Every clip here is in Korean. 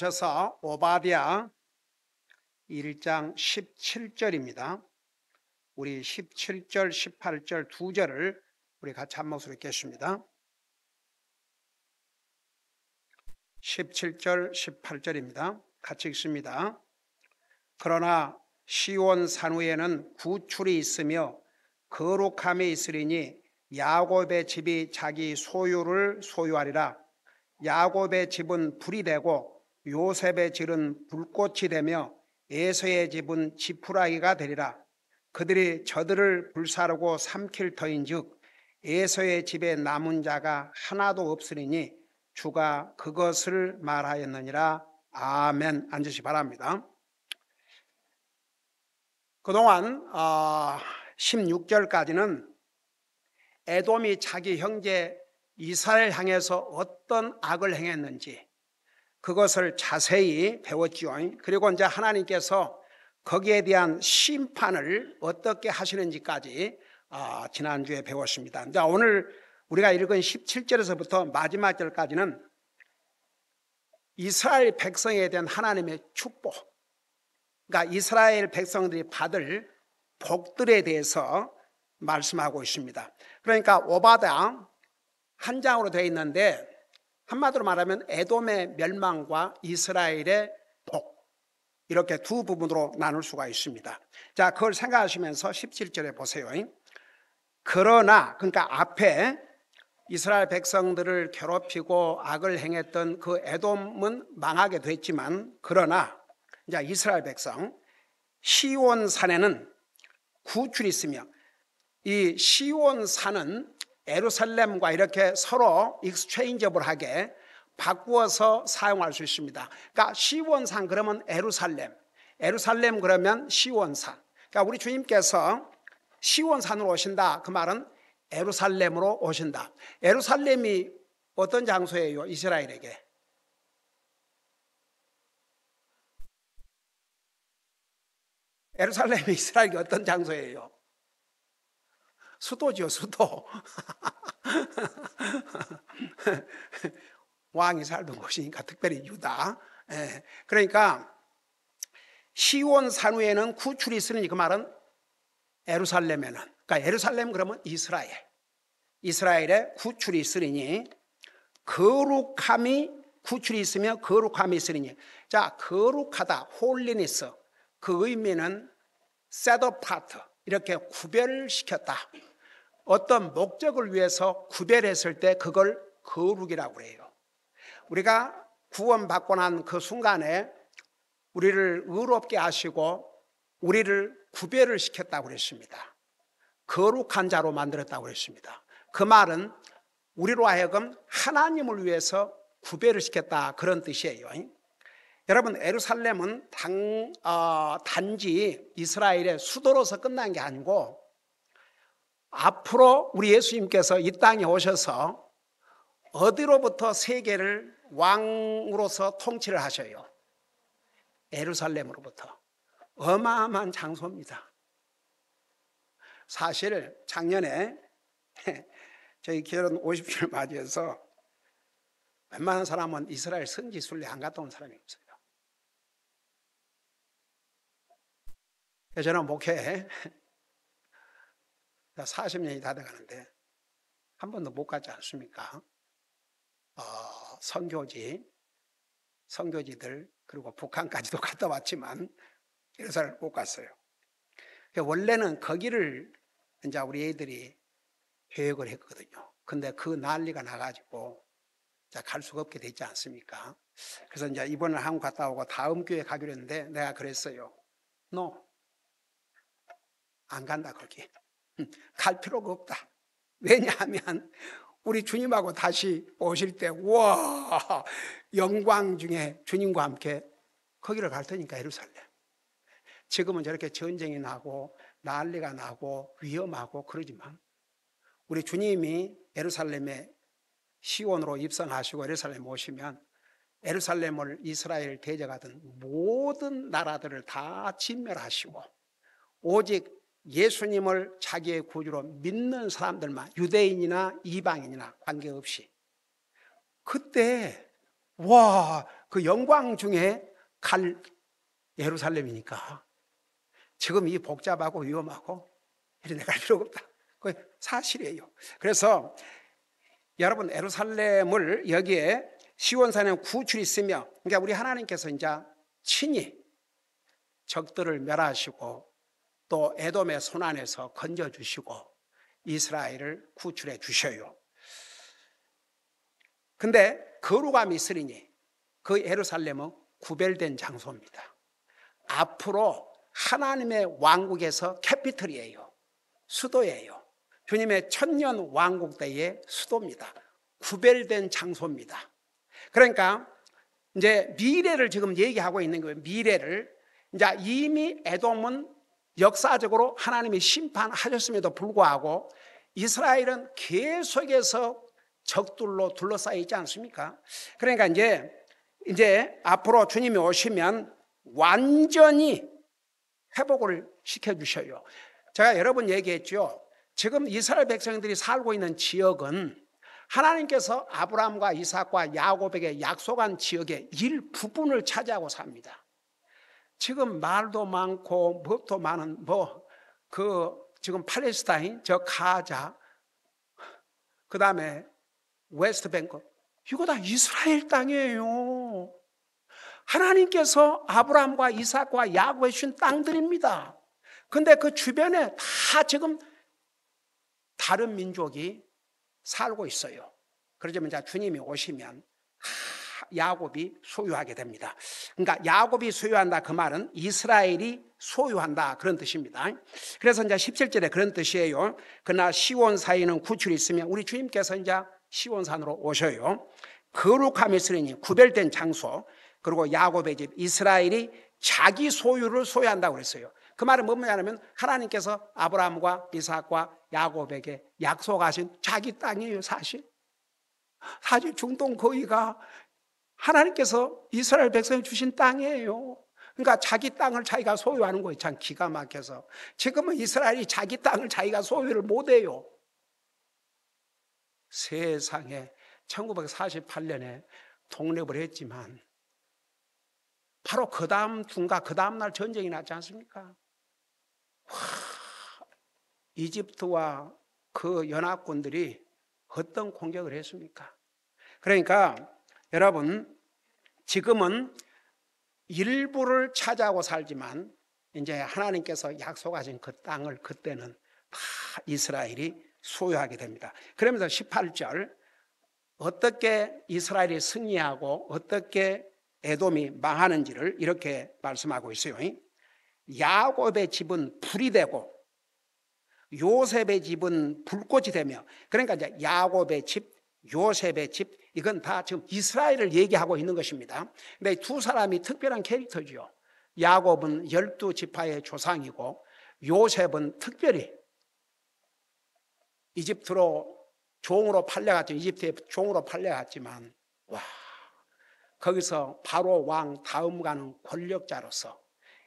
하셔서 오바댜 1장 17절입니다. 우리 17절, 18절 두 절을 우리 같이 한 목소리 읽겠습니다. 17절, 18절입니다. 같이 읽습니다. 그러나 시온 산후에는 구출이 있으며 거룩함이 있으리니 야곱의 집이 자기 소유를 소유하리라. 야곱의 집은 불이 되고 요셉의 집은 불꽃이 되며 에서의 집은 지푸라기가 되리라. 그들이 저들을 불사르고 삼킬 터인즉 에서의 집에 남은 자가 하나도 없으리니 주가 그것을 말하였느니라. 아멘. 앉으시 바랍니다. 그동안 16절까지는 에돔이 자기 형제 이스라엘 향해서 어떤 악을 행했는지 그것을 자세히 배웠지요. 그리고 이제 하나님께서 거기에 대한 심판을 어떻게 하시는지까지 지난주에 배웠습니다. 이제 오늘 우리가 읽은 17절에서부터 마지막 절까지는 이스라엘 백성에 대한 하나님의 축복, 그러니까 이스라엘 백성들이 받을 복들에 대해서 말씀하고 있습니다. 그러니까 오바댜 한 장으로 되어 있는데 한마디로 말하면 에돔의 멸망과 이스라엘의 복, 이렇게 두 부분으로 나눌 수가 있습니다. 자, 그걸 생각하시면서 17절에 보세요. 그러나, 그러니까 앞에 이스라엘 백성들을 괴롭히고 악을 행했던 그 에돔은 망하게 됐지만, 그러나 이제 이스라엘 백성 시온 산에는 구출이 있으며, 이 시온 산은 예루살렘과 이렇게 서로 익스체인저블하게 바꾸어서 사용할 수 있습니다. 그러니까 시온산 그러면 예루살렘, 예루살렘 그러면 시온산. 그러니까 우리 주님께서 시온산으로 오신다, 그 말은 예루살렘으로 오신다. 예루살렘이 어떤 장소예요? 이스라엘에게 예루살렘이 이스라엘에게 어떤 장소예요? 수도죠, 수도. 왕이 살던 곳이니까, 특별히 유다. 그러니까 시온 산후에는 구출이 있으니, 그 말은 예루살렘에는, 그러니까 예루살렘 그러면 이스라엘, 이스라엘에 구출이 있으니, 거룩함이 구출이 있으며 거룩함이 있으니. 자, 거룩하다, 홀리니스, 그 의미는 set apart, 이렇게 구별시켰다. 어떤 목적을 위해서 구별했을 때 그걸 거룩이라고 해요. 우리가 구원받고 난 그 순간에 우리를 의롭게 하시고 우리를 구별을 시켰다고 그랬습니다. 거룩한 자로 만들었다고 그랬습니다. 그 말은 우리로 하여금 하나님을 위해서 구별을 시켰다, 그런 뜻이에요. 여러분, 예루살렘은 단지 이스라엘의 수도로서 끝난 게 아니고 앞으로 우리 예수님께서 이 땅에 오셔서 어디로부터 세계를 왕으로서 통치를 하셔요? 예루살렘으로부터. 어마어마한 장소입니다. 사실 작년에 저희 결혼 50주를 맞이해서 웬만한 사람은 이스라엘 성지 순례 안 갔다 온 사람이 없어요. 저는 목회 40년이 다 돼가는데 한 번도 못 갔지 않습니까? 선교지들 그리고 북한까지도 갔다 왔지만 예루살렘 못 갔어요. 원래는 거기를 이제 우리 애들이 계획을 했거든요. 근데 그 난리가 나가지고 갈 수가 없게 됐지 않습니까? 그래서 이제 이번에 한국 갔다 오고 다음 교회 가기로 했는데 내가 그랬어요. 안 간다, 거기. 갈 필요가 없다. 왜냐하면 우리 주님하고 다시 오실 때, 와, 영광 중에 주님과 함께 거기를 갈 테니까, 예루살렘. 지금은 저렇게 전쟁이 나고 난리가 나고 위험하고 그러지만 우리 주님이 예루살렘에 시온으로 입성하시고 예루살렘 오시면 예루살렘을 이스라엘 대적하던 모든 나라들을 다 진멸하시고 오직 예수님을 자기의 구주로 믿는 사람들만, 유대인이나 이방인이나 관계없이, 그때 와, 그 영광 중에 갈 예루살렘이니까 지금 이 복잡하고 위험하고 이런 데 갈 필요가 없다. 그 사실이에요. 그래서 여러분, 예루살렘을 여기에 시온산에 구출이 있으며, 그러니까 우리 하나님께서 이제 친히 적들을 멸하시고 또 에돔의 손안에서 건져주시고 이스라엘을 구출해 주셔요. 근데 거룩함이 있으리니 그 예루살렘은 구별된 장소입니다. 앞으로 하나님의 왕국에서 캐피털이에요. 수도예요. 주님의 천년 왕국 때의 수도입니다. 구별된 장소입니다. 그러니까 이제 미래를 지금 얘기하고 있는 거예요. 미래를. 이제 이미 에돔은 역사적으로 하나님이 심판하셨음에도 불구하고 이스라엘은 계속해서 적들로 둘러싸여 있지 않습니까? 그러니까 이제 앞으로 주님이 오시면 완전히 회복을 시켜주셔요. 제가 여러 번 얘기했죠. 지금 이스라엘 백성들이 살고 있는 지역은 하나님께서 아브라함과 이삭과 야곱에게 약속한 지역의 일부분을 차지하고 삽니다. 지금 말도 많고 뭣도 많은 지금 팔레스타인, 저 가자, 그 다음에 웨스트뱅크, 이거 다 이스라엘 땅이에요. 하나님께서 아브라함과 이삭과 야곱에 주신 땅들입니다. 근데 그 주변에 다 지금 다른 민족이 살고 있어요. 그러자면 이제 주님이 오시면 야곱이 소유하게 됩니다. 그러니까 야곱이 소유한다, 그 말은 이스라엘이 소유한다, 그런 뜻입니다. 그래서 이제 17절에 그런 뜻이에요. 그러나 시온 사이는 구출이 있으면 우리 주님께서 이제 시온산으로 오셔요. 거룩함이 있으니 구별된 장소, 그리고 야곱의 집 이스라엘이 자기 소유를 소유한다고 그랬어요. 그 말은 뭐냐면 하나님께서 아브라함과 이삭과 야곱에게 약속하신 자기 땅이에요. 사실 중동 거기가 하나님께서 이스라엘 백성에 주신 땅이에요. 그러니까 자기 땅을 자기가 소유하는 거예요. 참 기가 막혀서 지금은 이스라엘이 자기 땅을 자기가 소유를 못해요. 세상에 1948년에 독립을 했지만 바로 그 다음 중과 그 다음 날 전쟁이 났지 않습니까? 이집트와 그 연합군들이 어떤 공격을 했습니까? 그러니까 여러분, 지금은 일부를 차지하고 살지만 이제 하나님께서 약속하신 그 땅을 그때는 다 이스라엘이 소유하게 됩니다. 그러면서 18절, 어떻게 이스라엘이 승리하고 어떻게 에돔이 망하는지를 이렇게 말씀하고 있어요. 야곱의 집은 불이 되고 요셉의 집은 불꽃이 되며, 그러니까 이제 야곱의 집, 요셉의 집, 이건 다 지금 이스라엘을 얘기하고 있는 것입니다. 근데 두 사람이 특별한 캐릭터죠. 야곱은 12지파의 조상이고 요셉은 특별히 이집트로 종으로 팔려갔죠. 이집트에 종으로 팔려갔지만 거기서 바로 왕 다음 가는 권력자로서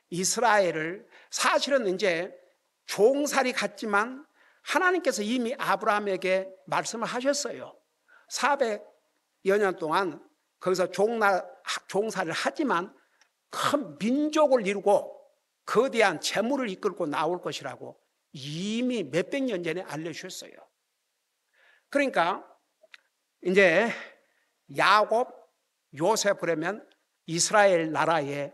이스라엘을, 사실은 이제 종살이 갔지만 하나님께서 이미 아브라함에게 말씀을 하셨어요. 400여 년 동안 거기서 종살이를 하지만 큰 민족을 이루고 거대한 재물을 이끌고 나올 것이라고 이미 몇백 년 전에 알려주셨어요. 그러니까 이제 야곱, 요셉, 그러면 이스라엘 나라의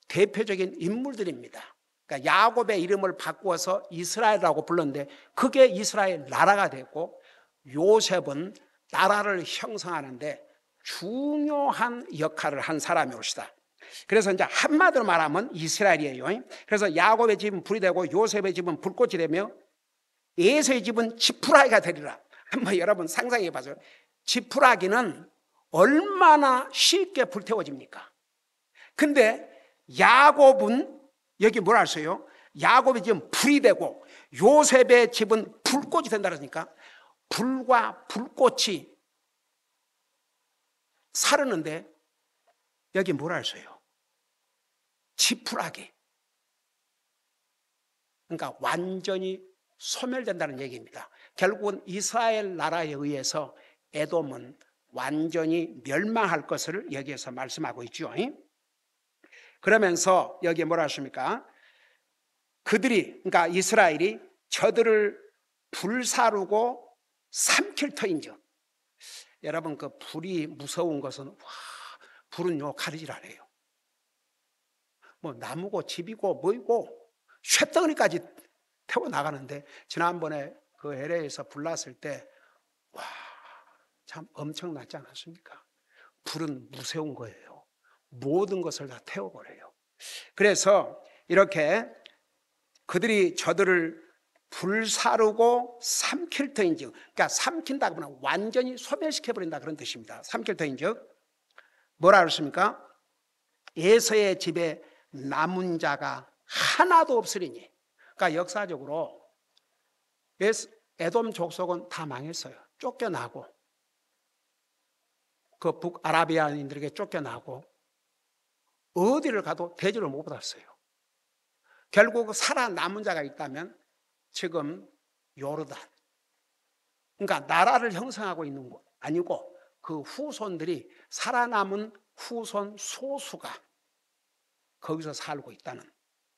대표적인 인물들입니다. 그러니까 야곱의 이름을 바꾸어서 이스라엘이라고 불렀는데 그게 이스라엘 나라가 됐고, 요셉은 나라를 형성하는데 중요한 역할을 한 사람이옵시다. 그래서 이제 한마디로 말하면 이스라엘이에요. 그래서 야곱의 집은 불이 되고 요셉의 집은 불꽃이 되며 에서의 집은 지푸라기가 되리라. 한번 여러분 상상해 봐세요. 지푸라기는 얼마나 쉽게 불태워집니까? 근데 야곱은 여기 뭐라 했어요? 야곱의 집은 불이 되고 요셉의 집은 불꽃이 된다 그러니까 불과 불꽃이 사르는데 여기 뭐라 했어요? 지푸라기. 그러니까 완전히 소멸된다는 얘기입니다. 결국은 이스라엘 나라에 의해서 에돔은 완전히 멸망할 것을 여기에서 말씀하고 있죠. 그러면서 여기에 뭐라 하십니까? 그들이, 그러니까 이스라엘이 저들을 불사르고 삼킬 터인즉. 여러분, 그 불이 무서운 것은, 불은요 가리질 않아요. 뭐 나무고 집이고 뭐이고 쇳덩이까지 태워 나가는데, 지난번에 그 LA에서 불 났을 때 참 엄청나지 않았습니까? 불은 무서운 거예요. 모든 것을 다 태워버려요. 그래서 이렇게 그들이 저들을 불사르고 삼킬 터인즉, 그러니까 삼킨다고 하면 완전히 소멸시켜버린다 그런 뜻입니다. 삼킬 터인즉 뭐라 그랬습니까? 에서의 집에 남은 자가 하나도 없으리니. 그러니까 역사적으로 에돔 족속은 다 망했어요. 쫓겨나고, 그 북아라비아인들에게 쫓겨나고 어디를 가도 대접을 못 받았어요. 결국 살아남은 자가 있다면 지금 요르단, 그러니까 나라를 형성하고 있는 거 아니고 그 후손들이, 살아남은 후손 소수가 거기서 살고 있다는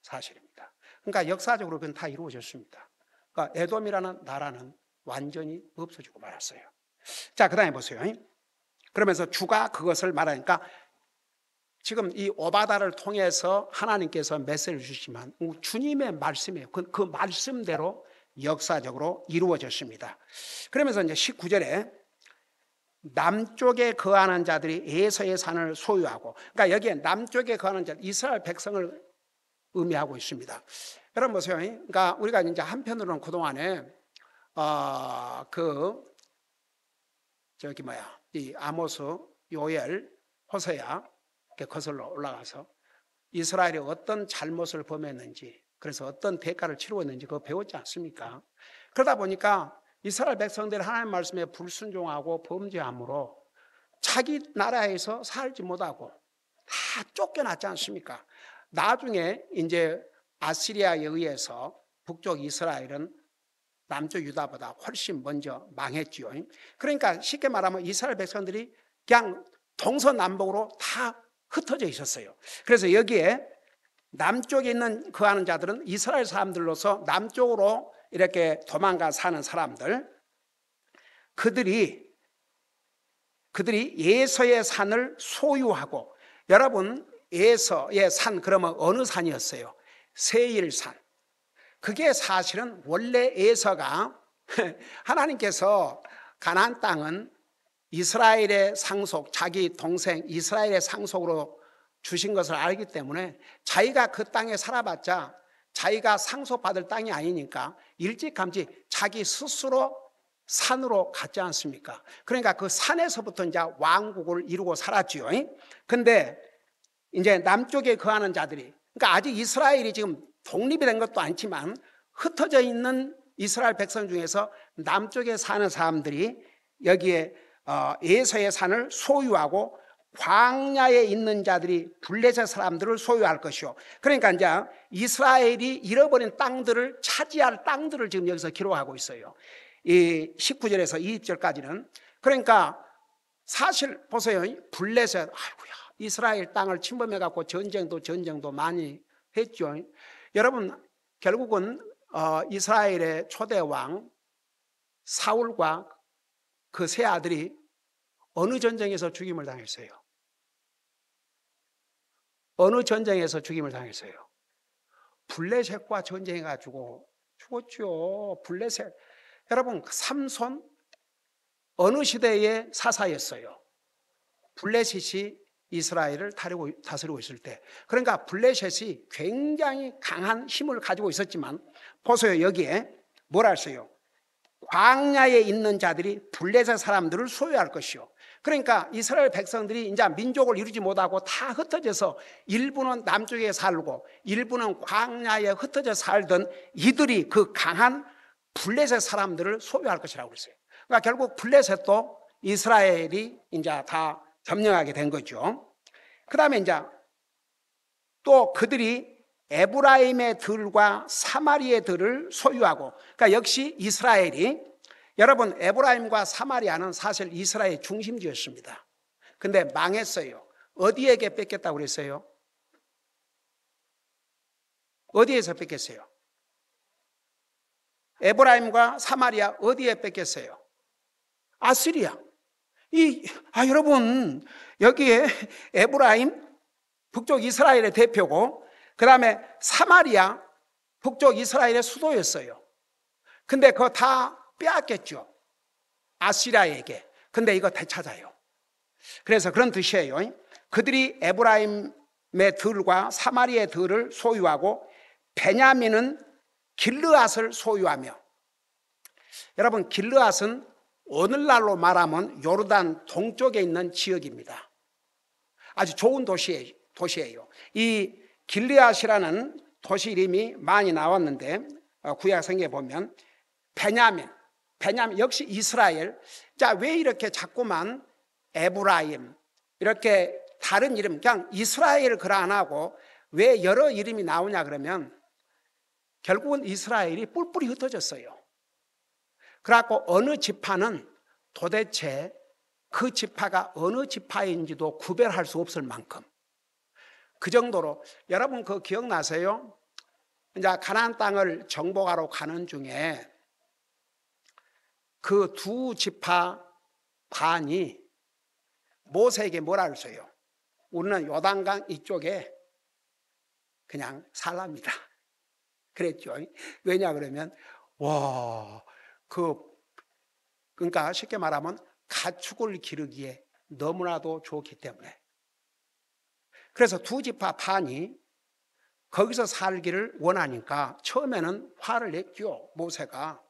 사실입니다. 그러니까 역사적으로 그건 다 이루어졌습니다. 그러니까 에돔이라는 나라는 완전히 없어지고 말았어요. 자, 그 다음에 보세요. 그러면서 주가 그것을 말하니까, 지금 이 오바다를 통해서 하나님께서 메시지를 주시지만 주님의 말씀이에요. 그 말씀대로 역사적으로 이루어졌습니다. 그러면서 이제 19절에 남쪽에 거하는 자들이 에서의 산을 소유하고, 그러니까 여기에 남쪽에 거하는 자, 이스라엘 백성을 의미하고 있습니다. 여러분 보세요. 그러니까 우리가 이제 한편으로는 그동안에 이 아모스, 요엘, 호세야 거슬러 올라가서 이스라엘이 어떤 잘못을 범했는지, 그래서 어떤 대가를 치루었는지 그거 배웠지 않습니까? 그러다 보니까 이스라엘 백성들이 하나님 말씀에 불순종하고 범죄함으로 자기 나라에서 살지 못하고 다 쫓겨났지 않습니까? 나중에 이제 아시리아에 의해서 북쪽 이스라엘은 남쪽 유다보다 훨씬 먼저 망했지요. 그러니까 쉽게 말하면 이스라엘 백성들이 그냥 동서남북으로 다 흩어져 있었어요. 그래서 여기에 남쪽에 있는 거하는 자들은 이스라엘 사람들로서 남쪽으로 이렇게 도망가 사는 사람들, 그들이 에서의 산을 소유하고, 여러분 에서의 산 그러면 어느 산이었어요? 세일산. 그게 사실은 원래 에서가 하나님께서 가나안 땅은 이스라엘의 상속, 자기 동생 이스라엘의 상속으로 주신 것을 알기 때문에 자기가 그 땅에 살아봤자 자기가 상속받을 땅이 아니니까 일찌감치 자기 스스로 산으로 갔지 않습니까? 그러니까 그 산에서부터 이제 왕국을 이루고 살았지요. 근데 이제 남쪽에 거하는 자들이, 그러니까 아직 이스라엘이 지금 독립이 된 것도 아니지만 흩어져 있는 이스라엘 백성 중에서 남쪽에 사는 사람들이 여기에 에서의 산을 소유하고 광야에 있는 자들이 블레셋 사람들을 소유할 것이요. 그러니까 이제 이스라엘이 잃어버린 땅들을 차지할 땅들을 지금 여기서 기록하고 있어요. 이 19절에서 20절까지는. 그러니까 사실 보세요. 블레셋, 아이고야, 이스라엘 땅을 침범해 갖고 전쟁도 많이 했죠. 여러분, 결국은 이스라엘의 초대 왕 사울과 그 세 아들이 어느 전쟁에서 죽임을 당했어요? 어느 전쟁에서 죽임을 당했어요? 블레셋과 전쟁해가지고 죽었죠. 블레셋. 여러분, 삼손 어느 시대의 사사였어요? 블레셋이 이스라엘을 다스리고 있을 때. 그러니까 블레셋이 굉장히 강한 힘을 가지고 있었지만, 보세요. 여기에 뭐라 했어요? 광야에 있는 자들이 블레셋 사람들을 소유할 것이요. 그러니까 이스라엘 백성들이 이제 민족을 이루지 못하고 다 흩어져서 일부는 남쪽에 살고 일부는 광야에 흩어져 살던 이들이 그 강한 블레셋 사람들을 소유할 것이라고 그랬어요. 그러니까 결국 블레셋도 이스라엘이 이제 다 점령하게 된 거죠. 그 다음에 이제 또 그들이 에브라임의 들과 사마리의 들을 소유하고, 그러니까 역시 이스라엘이 여러분, 에브라임과 사마리아는 사실 이스라엘 중심지였습니다. 근데 망했어요. 어디에게 뺏겼다고 그랬어요? 어디에서 뺏겼어요? 에브라임과 사마리아 어디에 뺏겼어요? 아시리아. 여러분, 여기에 에브라임, 북쪽 이스라엘의 대표고, 그 다음에 사마리아, 북쪽 이스라엘의 수도였어요. 근데 그거 다 빼앗겼죠. 아시리아에게. 근데 이거 되찾아요. 그래서 그런 뜻이에요. 그들이 에브라임의 들과 사마리아의 들을 소유하고 베냐민은 길르앗을 소유하며, 여러분, 길르앗은 오늘날로 말하면 요르단 동쪽에 있는 지역입니다. 아주 좋은 도시예요. 이 길르앗이라는 도시 이름이 많이 나왔는데 구약 성경에 보면 베냐민 역시 이스라엘. 자, 왜 이렇게 자꾸만 에브라임 이렇게 다른 이름, 그냥 이스라엘 글 안 하고 왜 여러 이름이 나오냐 그러면 결국은 이스라엘이 뿔뿔이 흩어졌어요. 그래갖고 어느 지파는 도대체 그 지파가 어느 지파인지도 구별할 수 없을 만큼, 그 정도로. 여러분 그거 기억나세요? 이제 가나안 땅을 정복하러 가는 중에 그 두 지파 반이 모세에게 뭐라 그랬어요? 우리는 요단강 이쪽에 그냥 살랍니다. 그랬죠. 왜냐 그러면 그러니까 쉽게 말하면 가축을 기르기에 너무나도 좋기 때문에. 그래서 두 지파 반이 거기서 살기를 원하니까 처음에는 화를 냈죠. 모세가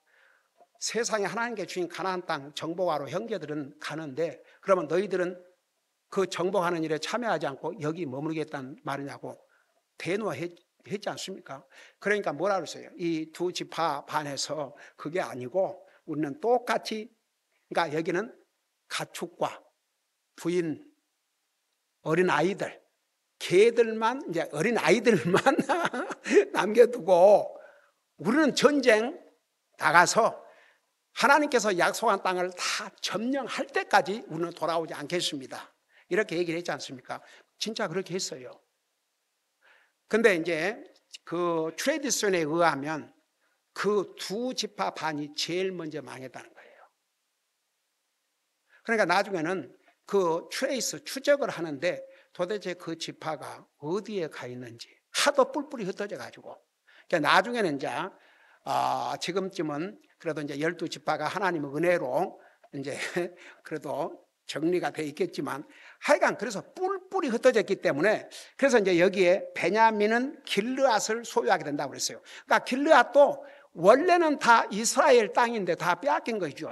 세상에 하나님께 주신 가나안 땅 정복하러 형제들은 가는데 그러면 너희들은 그 정복하는 일에 참여하지 않고 여기 머무르겠다는 말이냐고 대노했지 않습니까? 그러니까 뭐라 그랬어요? 이 두 지파 반에서 그게 아니고 우리는 똑같이, 그러니까 여기는 가축과 부인, 어린 아이들, 개들만, 이제 어린 아이들만 남겨두고 우리는 전쟁 나가서 하나님께서 약속한 땅을 다 점령할 때까지 우리는 돌아오지 않겠습니다. 이렇게 얘기를 했지 않습니까? 진짜 그렇게 했어요. 근데 이제 그 트레디션에 의하면 그 두 지파 반이 제일 먼저 망했다는 거예요. 그러니까 나중에는 그 추적을 하는데 도대체 그 지파가 어디에 가 있는지 하도 뿔뿔이 흩어져 가지고, 그러니까 나중에는 이제 지금쯤은 그래도 이제 12지파가 하나님의 은혜로 이제 그래도 정리가 돼 있겠지만, 하여간 그래서 뿔뿔이 흩어졌기 때문에, 그래서 이제 여기에 베냐민은 길르앗을 소유하게 된다고 그랬어요. 그러니까 길르앗도 원래는 다 이스라엘 땅인데 다 빼앗긴 거죠.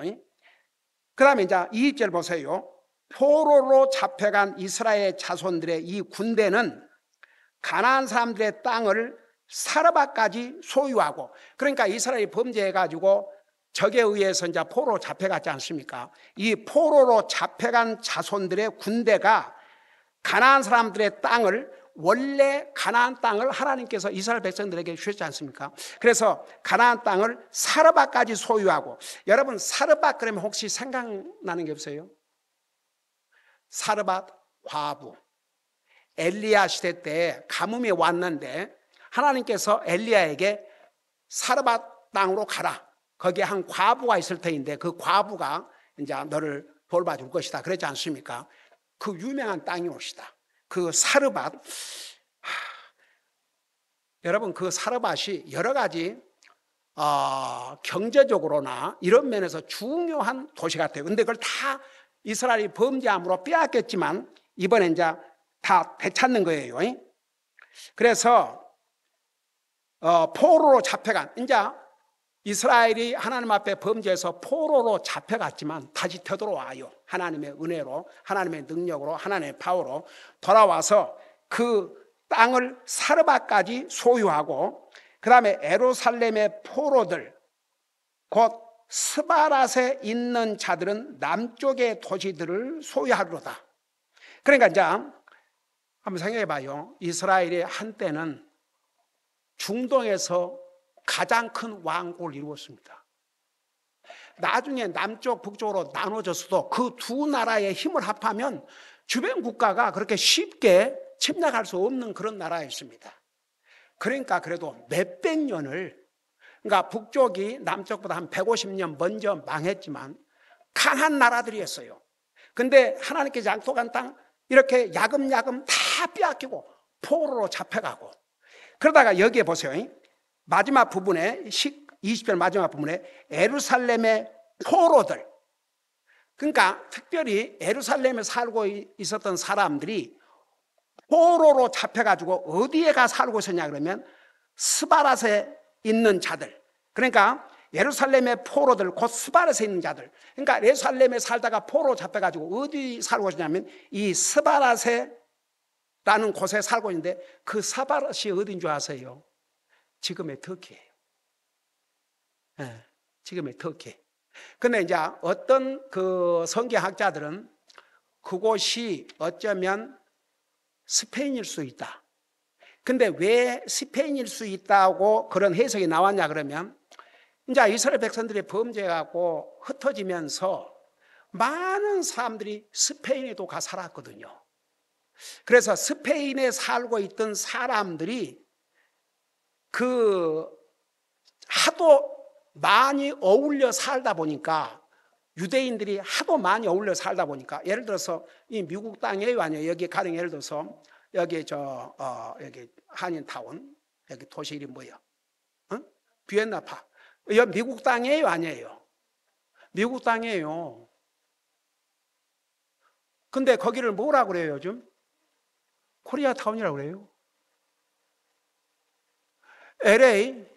그 다음에 이제 2절 보세요. 포로로 잡혀간 이스라엘 자손들의 이 군대는 가나안 사람들의 땅을 사르바까지 소유하고, 그러니까 이스라엘이 범죄해가지고 적에 의해서 이제 포로로 잡혀갔지 않습니까? 이 포로로 잡혀간 자손들의 군대가 가나안 사람들의 땅을, 원래 가나안 땅을 하나님께서 이스라엘 백성들에게 주셨지 않습니까? 그래서 가나안 땅을 사르바까지 소유하고, 여러분 사르바 그러면 혹시 생각나는 게 없어요? 사르밧 과부, 엘리야 시대 때 가뭄이 왔는데 하나님께서 엘리야에게 사르밧 땅으로 가라, 거기에 한 과부가 있을 터인데 그 과부가 이제 너를 돌봐줄 것이다 그랬지 않습니까? 그 유명한 땅이 옵시다. 그 사르밧. 여러분 그 사르밧이 여러 가지 경제적으로나 이런 면에서 중요한 도시 같아요. 근데 그걸 다 이스라엘이 범죄함으로 빼앗겼지만 이번에 이제 다 되찾는 거예요. 그래서 포로로 잡혀간, 이제 이스라엘이 하나님 앞에 범죄해서 포로로 잡혀갔지만 다시 되돌아와요. 하나님의 은혜로, 하나님의 능력으로, 하나님의 파워로 돌아와서 그 땅을 사르밧까지 소유하고, 그 다음에 예루살렘의 포로들, 곧 스바랏에 있는 자들은 남쪽의 도시들을 소유하리로다. 그러니까 이제 한번 생각해 봐요. 이스라엘이 한때는 중동에서 가장 큰 왕국을 이루었습니다. 나중에 남쪽 북쪽으로 나눠졌어도 그 두 나라의 힘을 합하면 주변 국가가 그렇게 쉽게 침략할 수 없는 그런 나라였습니다. 그러니까 그래도 몇백 년을, 그러니까 북쪽이 남쪽보다 한 150년 먼저 망했지만 강한 나라들이었어요. 근데 하나님께서 약속한 땅 이렇게 야금야금 다 빼앗기고 포로로 잡혀가고, 그러다가 여기에 보세요. 마지막 부분에 20절 마지막 부분에 예루살렘의 포로들, 그러니까 특별히 예루살렘에 살고 있었던 사람들이 포로로 잡혀가지고 어디에 가 살고 있었냐 그러면 스바랏에 있는 자들, 그러니까 예루살렘의 포로들 곧 스바랏에 있는 자들, 그러니까 예루살렘에 살다가 포로 잡혀가지고 어디 살고 있냐면 이 스바랏에 라는 곳에 살고 있는데, 그 스바랏이 어딘 줄 아세요? 지금의 터키예요. 네, 지금의 터키. 근데 이제 어떤 그 성경학자들은 그곳이 어쩌면 스페인일 수 있다. 근데 왜 스페인일 수 있다고 그런 해석이 나왔냐 그러면, 이제 이스라엘 백성들이 범죄하고 흩어지면서 많은 사람들이 스페인에도 가 살았거든요. 그래서 스페인에 살고 있던 사람들이 그 하도 많이 어울려 살다 보니까, 유대인들이 하도 많이 어울려 살다 보니까, 예를 들어서 이 미국 땅이에요, 아니에요? 여기 가령 예를 들어서 여기 여기 한인타운, 여기 도시 이름 뭐예요? 비엔나파. 여기 미국 땅이에요, 아니에요? 미국 땅이에요. 근데 거기를 뭐라고 그래요, 요즘? 코리아타운이라고 그래요. LA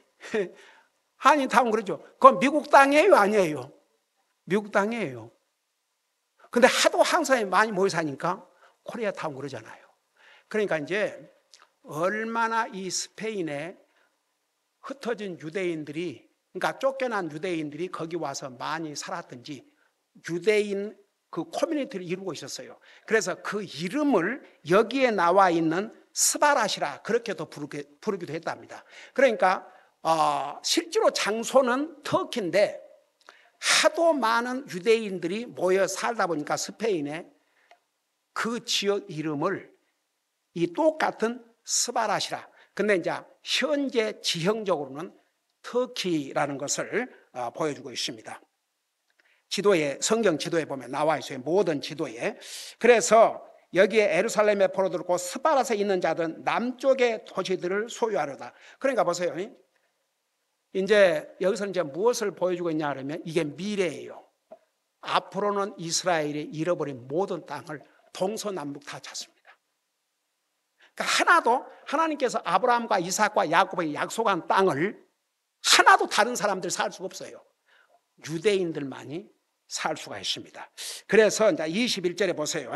한인타운 그러죠. 그건 미국 땅이에요, 아니에요? 미국 땅이에요. 근데 하도 한국 사람이 많이 모여 사니까 코리아타운 그러잖아요. 그러니까 이제 얼마나 이 스페인에 흩어진 유대인들이, 그러니까 쫓겨난 유대인들이 거기 와서 많이 살았든지 유대인 그 커뮤니티를 이루고 있었어요. 그래서 그 이름을 여기에 나와 있는 스바랏이라 그렇게도 부르기도 했답니다. 그러니까 실제로 장소는 터키인데 하도 많은 유대인들이 모여 살다 보니까 스페인에 그 지역 이름을 이 똑같은 스바랏이라. 근데 이제 현재 지형적으로는 터키라는 것을 보여주고 있습니다. 지도에, 성경 지도에 보면 나와 있어요. 모든 지도에. 그래서 여기에 예루살렘의 포로들 곧 스바랏에 있는 자들은 남쪽의 도시들을 소유하려다. 그러니까 보세요. 이제 여기서 이제 무엇을 보여주고 있냐 하면 이게 미래예요. 앞으로는 이스라엘이 잃어버린 모든 땅을 동서남북 다 찾습니다. 그러니까 하나도 하나님께서 아브라함과 이삭과 야곱에게 약속한 땅을 하나도 다른 사람들 살 수가 없어요. 유대인들만이 살 수가 있습니다. 그래서 이제 21절에 보세요.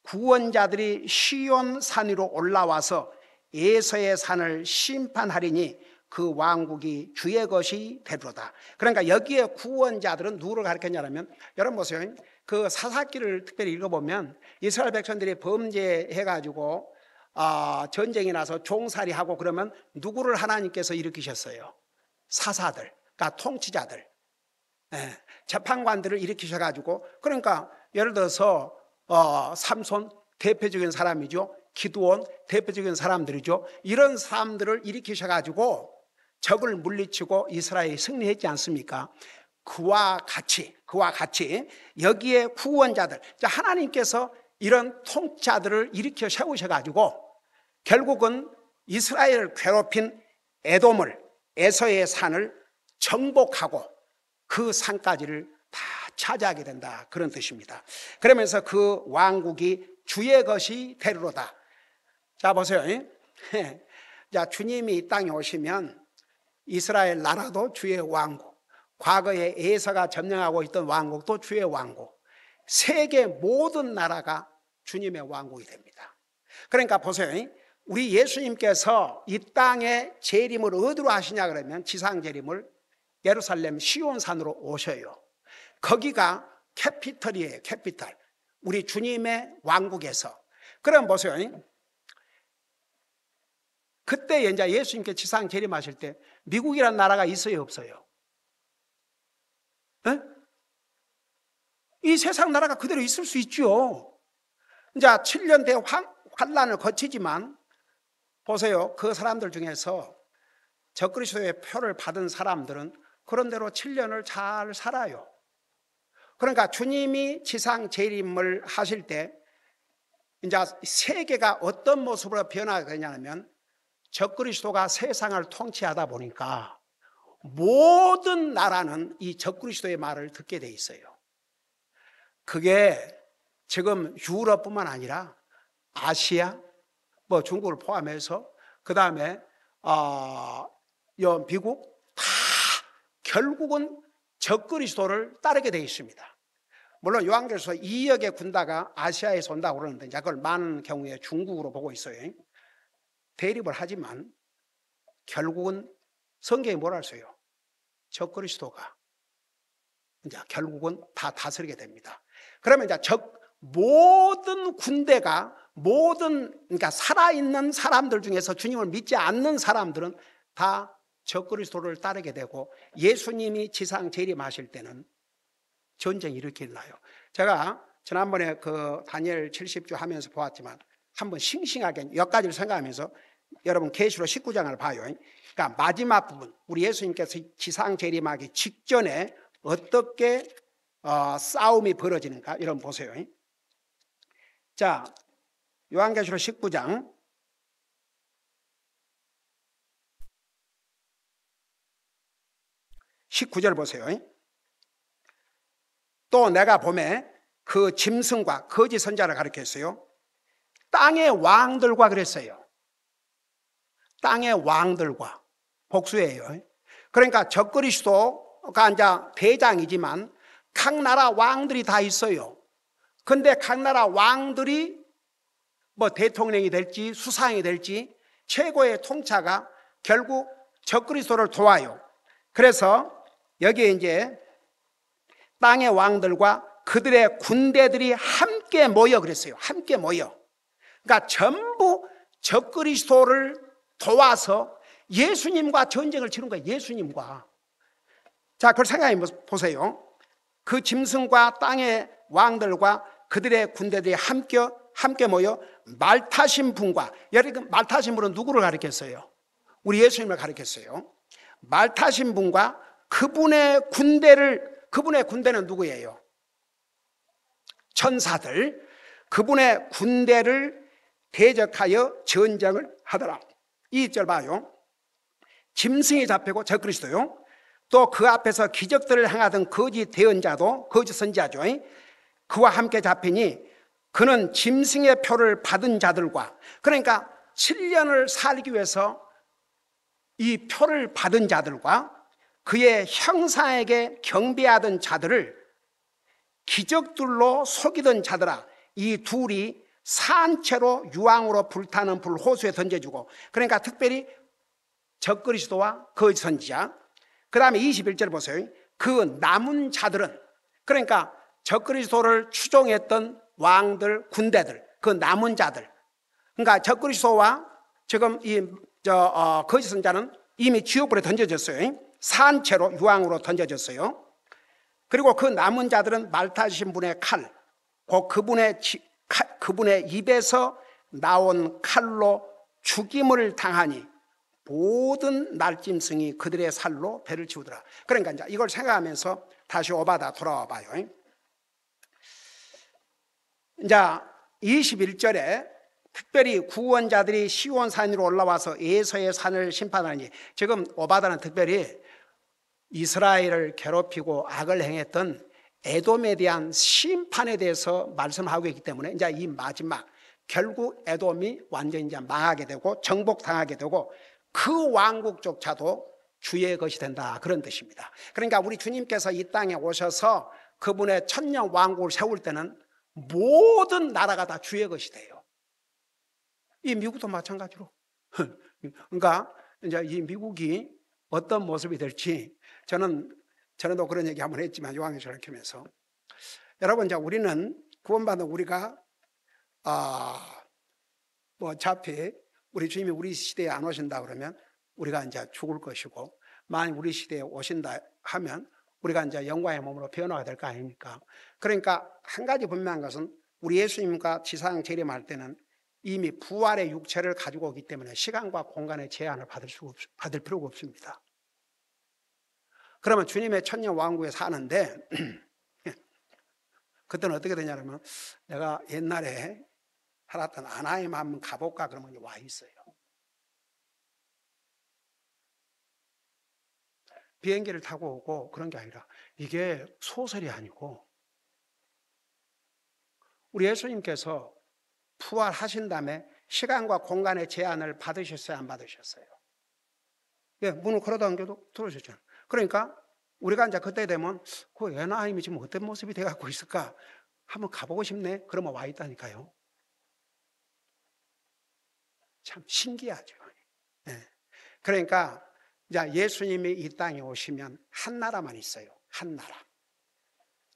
구원자들이 시온 산 위로 올라와서 에서의 산을 심판하리니 그 왕국이 주의 것이 되리로다. 그러니까 여기에 구원자들은 누구를 가르쳤냐면, 여러분 보세요. 그 사사기를 특별히 읽어보면 이스라엘 백성들이 범죄해가지고 전쟁이 나서 종살이하고 그러면 누구를 하나님께서 일으키셨어요? 사사들, 그러니까 통치자들, 재판관들을 일으키셔가지고, 그러니까 예를 들어서 삼손 대표적인 사람이죠. 기드온 대표적인 사람들이죠. 이런 사람들을 일으키셔가지고 적을 물리치고 이스라엘이 승리했지 않습니까? 그와 같이 여기에 구원자들, 하나님께서 이런 통치자들을 일으켜 세우셔가지고 결국은 이스라엘을 괴롭힌 에돔을, 에서의 산을 정복하고 그 산까지를 다 차지하게 된다, 그런 뜻입니다. 그러면서 그 왕국이 주의 것이 되리로다. 자 보세요. 자, 주님이 이 땅에 오시면 이스라엘 나라도 주의 왕국, 과거에 에서가 점령하고 있던 왕국도 주의 왕국, 세계 모든 나라가 주님의 왕국이 됩니다. 그러니까 보세요. 우리 예수님께서 이 땅에 재림을 어디로 하시냐 그러면 지상 재림을 예루살렘 시온산으로 오셔요. 거기가 캐피털이에요. 캐피털. 우리 주님의 왕국에서. 그럼 보세요. 그때 이제 예수님께 지상 재림하실 때 미국이라는 나라가 있어요, 없어요? 에? 이 세상 나라가 그대로 있을 수 있죠. 이제 7년 대환란을 거치지만 보세요. 그 사람들 중에서 적그리스도의 표를 받은 사람들은 그런대로 7년을 잘 살아요. 그러니까 주님이 지상 재림을 하실 때 이제 세계가 어떤 모습으로 변화가 되냐면 적그리스도가 세상을 통치하다 보니까 모든 나라는 이 적그리스도의 말을 듣게 돼 있어요. 그게 지금 유럽뿐만 아니라 아시아, 뭐 중국을 포함해서 그 다음에 미국 다 결국은 적그리스도를 따르게 돼 있습니다. 물론 요한계시서 2억의 군대가 아시아에서 온다고 그러는데 그걸 많은 경우에 중국으로 보고 있어요. 대립을 하지만 결국은 성경이 뭐라 했어요? 적그리스도가 이제 결국은 다 다스리게 됩니다. 그러면 이제 모든 군대가 그러니까 살아있는 사람들 중에서 주님을 믿지 않는 사람들은 다 적그리스도를 따르게 되고 예수님이 지상 재림하실 때는 전쟁이 이렇게 일어나요. 제가 지난번에 그 다니엘 70주 하면서 보았지만 한번 싱싱하게 몇 가지를 생각하면서 여러분 계시록 19장을 봐요. 그러니까 마지막 부분 우리 예수님께서 지상 재림하기 직전에 어떻게 싸움이 벌어지는가 여러분 보세요. 자, 요한계시록 19장 19절 보세요. 또 내가 보매 그 짐승과 거짓 선자를 가리켰어요. 땅의 왕들과 그랬어요. 땅의 왕들과 복수예요. 그러니까 적그리스도가 이제 대장이지만 각 나라 왕들이 다 있어요. 근데 각 나라 왕들이 뭐 대통령이 될지 수상이 될지 최고의 통치자가 결국 적그리스도를 도와요. 그래서 여기에 이제 땅의 왕들과 그들의 군대들이 함께 모여 그랬어요. 함께 모여. 그러니까 전부 적그리스도를 도와서 예수님과 전쟁을 치른 거예요. 예수님과. 자, 그걸 생각해 보세요. 그 짐승과 땅의 왕들과 그들의 군대들이 함께 모여 말 타신 분과, 여러분 말 타신 분은 누구를 가리켰어요? 우리 예수님을 가리켰어요. 말 타신 분과 그분의 군대는 누구예요? 천사들. 그분의 군대를 대적하여 전쟁을 하더라. 이 절 봐요. 짐승이 잡히고 적그리스도요. 또 그 앞에서 기적들을 행하던 거짓 대언자도 거짓 선지자죠. 그와 함께 잡히니 그는 짐승의 표를 받은 자들과, 그러니까 7년을 살기 위해서 이 표를 받은 자들과 그의 형상에게 경배하던 자들을 기적들로 속이던 자들아, 이 둘이 산채로 유황으로 불타는 불호수에 던져주고, 그러니까 특별히 적그리스도와 거짓 선지자. 그 다음에 21절 보세요. 그 남은 자들은, 그러니까 적그리스도를 추종했던 왕들, 군대들, 그 남은 자들. 그러니까 적그리스도와 지금 거짓 선자는 이미 지옥불에 던져졌어요. 산채로 유황으로 던져졌어요. 그리고 그 남은 자들은 말 타신 분의 칼, 그분의 입에서 나온 칼로 죽임을 당하니 모든 날짐승이 그들의 살로 배를 치우더라. 그러니까 이제 이걸 생각하면서 다시 오바다 돌아와 봐요. 이제 21절에 특별히 구원자들이 시온산 위로 올라와서 에서의 산을 심판하니, 지금 오바다는 특별히 이스라엘을 괴롭히고 악을 행했던 에돔에 대한 심판에 대해서 말씀하고 있기 때문에 이제 이 마지막 결국 에돔이 완전히 이제 망하게 되고 정복당하게 되고 그 왕국조차도 주의 것이 된다, 그런 뜻입니다. 그러니까 우리 주님께서 이 땅에 오셔서 그분의 천년 왕국을 세울 때는 모든 나라가 다 주의 것이 돼요. 이 미국도 마찬가지로. 그러니까 이제 이 미국이 어떤 모습이 될지, 전에도 그런 얘기 한번 했지만 요한계시록을 켜면서, 여러분 이제 우리는 구원받은 우리가 뭐 어차피 우리 주님이 우리 시대에 안 오신다 그러면 우리가 이제 죽을 것이고, 만약 우리 시대에 오신다 하면 우리가 이제 영광의 몸으로 변화가 될 거 아닙니까? 그러니까 한 가지 분명한 것은 우리 예수님과 지상 재림할 때는 이미 부활의 육체를 가지고 오기 때문에 시간과 공간의 제한을 받을 필요가 없습니다. 그러면 주님의 천년 왕국에 사는데 그때는 어떻게 되냐면 내가 옛날에 살았던 아나임 한번 가볼까 그러면 와 있어요. 비행기를 타고 오고 그런 게 아니라 이게 소설이 아니고 우리 예수님께서 부활하신 다음에 시간과 공간의 제한을 받으셨어요, 안 받으셨어요? 예, 문을 걸어 당겨도 들어오셨잖아요. 그러니까 우리가 이제 그때 되면 그 에나임이 지금 어떤 모습이 돼갖고 있을까? 한번 가보고 싶네? 그러면 와 있다니까요. 참 신기하죠. 예. 그러니까 이제 예수님이 이 땅에 오시면 한 나라만 있어요. 한 나라.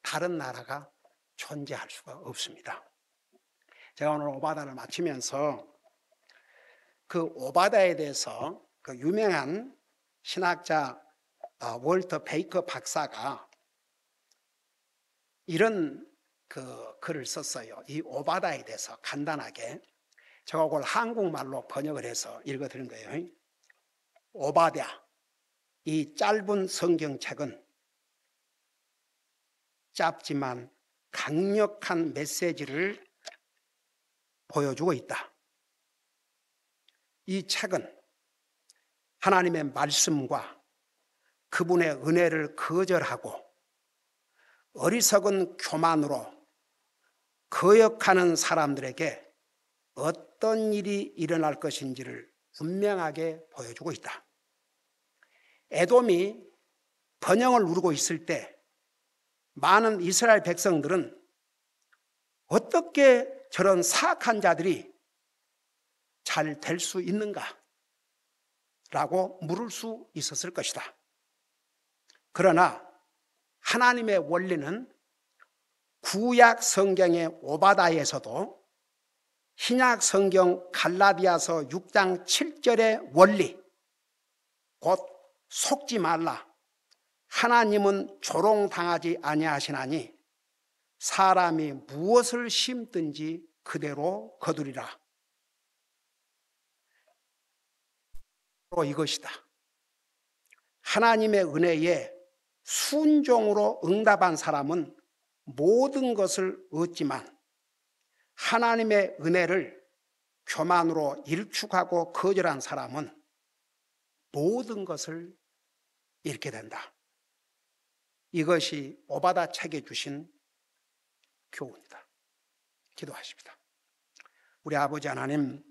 다른 나라가 존재할 수가 없습니다. 제가 오늘 오바다를 마치면서 그 오바다에 대해서 그 유명한 신학자 월터 베이커 박사가 이런 그 글을 썼어요. 이 오바다에 대해서 간단하게. 제가 그걸 한국말로 번역을 해서 읽어드린 거예요. 오바댜, 이 짧은 성경책은 짧지만 강력한 메시지를 보여주고 있다. 이 책은 하나님의 말씀과 그분의 은혜를 거절하고 어리석은 교만으로 거역하는 사람들에게 어떤 일이 일어날 것인지를 분명하게 보여주고 있다. 에돔이 번영을 누리고 있을 때 많은 이스라엘 백성들은 어떻게 저런 사악한 자들이 잘 될 수 있는가? 라고 물을 수 있었을 것이다. 그러나 하나님의 원리는 구약 성경의 오바다에서도 신약 성경 갈라디아서 6장 7절의 원리, 곧 속지 말라. 하나님은 조롱당하지 아니하시나니 사람이 무엇을 심든지 그대로 거두리라. 이것이다. 하나님의 은혜에 순종으로 응답한 사람은 모든 것을 얻지만 하나님의 은혜를 교만으로 일축하고 거절한 사람은 모든 것을 잃게 된다. 이것이 오바다 책에 주신 교훈이다. 기도하십니다. 우리 아버지 하나님,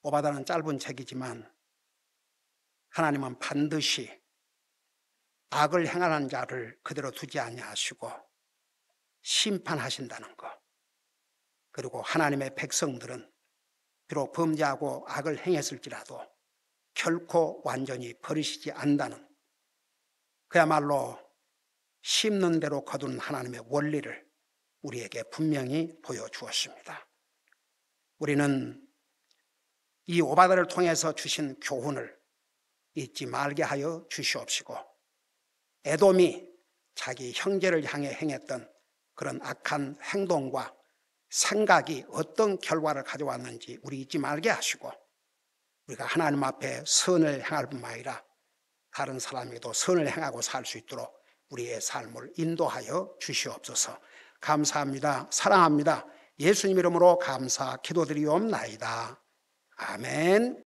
오바다는 짧은 책이지만 하나님은 반드시 악을 행하는 자를 그대로 두지 아니하시고 심판하신다는 것, 그리고 하나님의 백성들은 비록 범죄하고 악을 행했을지라도 결코 완전히 버리시지 않는다는, 그야말로 심는 대로 거두는 하나님의 원리를 우리에게 분명히 보여주었습니다. 우리는 이 오바다를 통해서 주신 교훈을 잊지 말게 하여 주시옵시고, 에돔이 자기 형제를 향해 행했던 그런 악한 행동과 생각이 어떤 결과를 가져왔는지 우리 잊지 말게 하시고, 우리가 하나님 앞에 선을 행할 뿐만 아니라 다른 사람에게도 선을 행하고 살 수 있도록 우리의 삶을 인도하여 주시옵소서. 감사합니다. 사랑합니다. 예수님 이름으로 감사 기도드리옵나이다. 아멘.